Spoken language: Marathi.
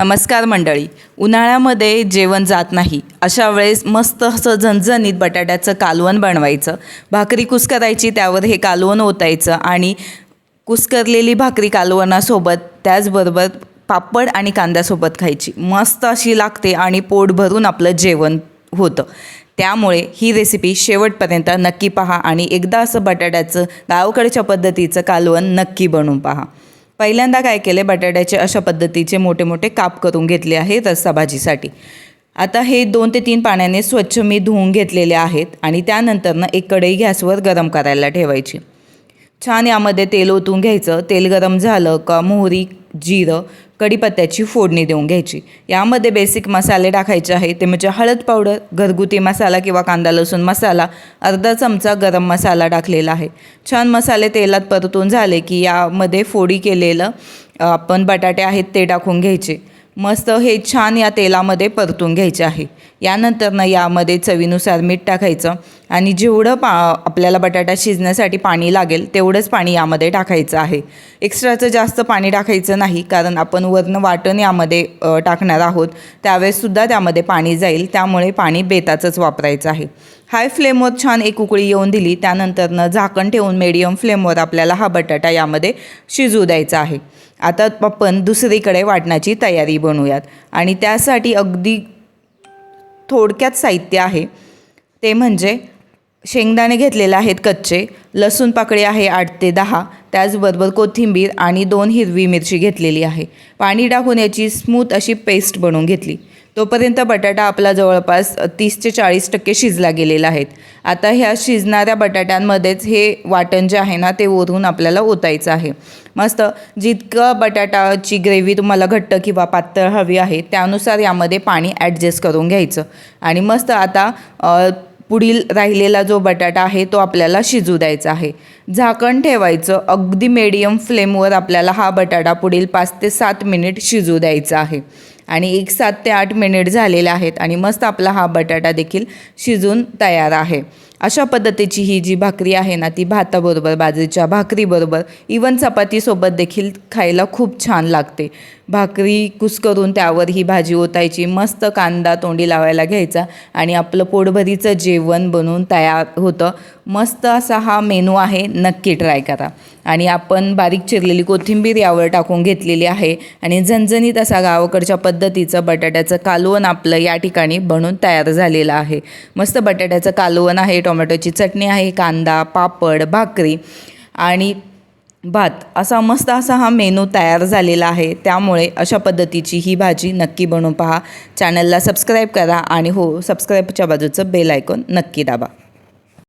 नमस्कार मंडळी. उन्हाळ्यामध्ये जेवण जात नाही अशा वेळेस मस्त असं झणझणीत बटाट्याचं कालवण बनवायचं. भाकरी कुस्करायची, त्यावर हे कालवण ओतायचं आणि कुस्करलेली भाकरी कालवणासोबत त्याचबरोबर पापड आणि कांद्यासोबत खायची. मस्त अशी लागते आणि पोट भरून आपलं जेवण होतं. त्यामुळे ही रेसिपी शेवटपर्यंत नक्की पहा आणि एकदा असं बटाट्याचं गावाकडच्या पद्धतीचं कालवण नक्की बनवून पहा. पहिल्यांदा काय केले, बटाट्याचे अशा पद्धतीचे मोठे मोठे काप करून घेतले आहे रस्सा भाजीसाठी. आता हे 2 ते 3 पाण्याने स्वच्छ मी धुवून घेतलेले आहेत आणि त्यानंतरनं एक कढई गॅसवर गरम करायला ठेवायची. छान यामध्ये तेल ओतून घ्यायचं. तेल गरम झालं का मोहरी, जिरं, कढीपत्त्याची फोडणी देऊन घ्यायची. यामध्ये बेसिक मसाले टाकायचे आहे, ते म्हणजे हळद पावडर, घरगुती मसाला किंवा कांदा लसूण मसाला, अर्धा चमचा गरम मसाला टाकलेला आहे. छान मसाले तेलात परतून झाले की यामध्ये फोडी केलेलं आपण बटाटे आहेत ते टाकून घ्यायचे. मस्त हे छान या तेलामध्ये परतून घ्यायचे आहे. यानंतरनं यामध्ये चवीनुसार मीठ टाकायचं आणि जेवढं आपल्याला बटाटा शिजण्यासाठी पाणी लागेल तेवढंच पाणी यामध्ये टाकायचं आहे. एक्स्ट्राचं जास्त पाणी टाकायचं नाही, कारण आपण वरनं वाटण यामध्ये टाकणार आहोत, त्यावेळेससुद्धा त्यामध्ये पाणी जाईल, त्यामुळे पाणी बेताचंच वापरायचं आहे. हाय फ्लेमवर छान एक उकळी येऊन दिली, त्यानंतरनं झाकण ठेवून मीडियम फ्लेमवर आपल्याला हा बटाटा यामध्ये शिजू द्यायचा आहे. आता आपण दुसरीकडे वाटणाची तयारी बनवूयात आणि त्यासाठी अगदी थोडक्यात साहित्य आहे, ते म्हणजे शेंगदाणे घेतलेले आहेत कच्चे, लसूण पाकळी आहे 8 ते 10, त्याचबरोबर कोथिंबीर आणि 2 हिरवी मिरची घेतलेली आहे. पाणी टाकून याची स्मूथ अशी पेस्ट बनवून घेतली. तोपर्यंत बटाटा आपला जवळपास 30 ते 40% शिजला गेलेला आहे. आता ह्या शिजणाऱ्या बटाट्यांमध्येच हे वाटण जे आहे ना ते वरून आपल्याला ओतायचं आहे. मस्त जितकं बटाटाची ग्रेव्ही तुम्हाला घट्ट किंवा पातळ हवी आहे त्यानुसार यामध्ये पाणी ॲडजस्ट करून घ्यायचं आणि मस्त आता पुढील राहिलेला जो बटाटा आहे तो आपल्याला शिजू द्यायचा आहे. झाकण ठेवायचं. अगदी मीडियम फ्लेमवर आपल्याला हा बटाटा पुढील 5 ते 7 मिनिट शिजू द्यायचा आहे आणि 7 ते 8 मिनिट झालेले आहेत आणि मस्त आपला हा बटाटा देखील शिजून तयार आहे. अशा पद्धतीची ही जी भाकरी आहे ना ती भाताबरोबर, बाजरीच्या भाकरीबरोबर, इवन चपातीसोबत देखील खायला खूप छान लागते. भाकरी कुस्करून त्यावर ही भाजी ओतायची, मस्त कांदा तोंडी लावायला घ्यायचा आणि आपलं पोटभरीचं जेवण बनवून तयार होतं. मस्त असा हा मेनू आहे, नक्की ट्राय करा. आणि आपण बारीक चिरलेली कोथिंबीर यावर टाकून घेतलेली आहे आणि झणझणीत असा गावाकडच्या पद्धतीचं बटाट्याचं कालवण आपलं या ठिकाणी बनवून तयार झालेलं आहे. मस्त बटाट्याचं कालवण आहे, टोमॅटोची चटणी आहे, कांदा, पापड, भाकरी आणि भात, असा मस्त असा हा मेनू तयार झालेला आहे. त्यामुळे अशा पद्धतीची ही भाजी नक्की बनवून पहा. चॅनलला सबस्क्राईब करा आणि हो, सबस्क्राईबच्या बाजूचं बेल आयकॉन नक्की दाबा.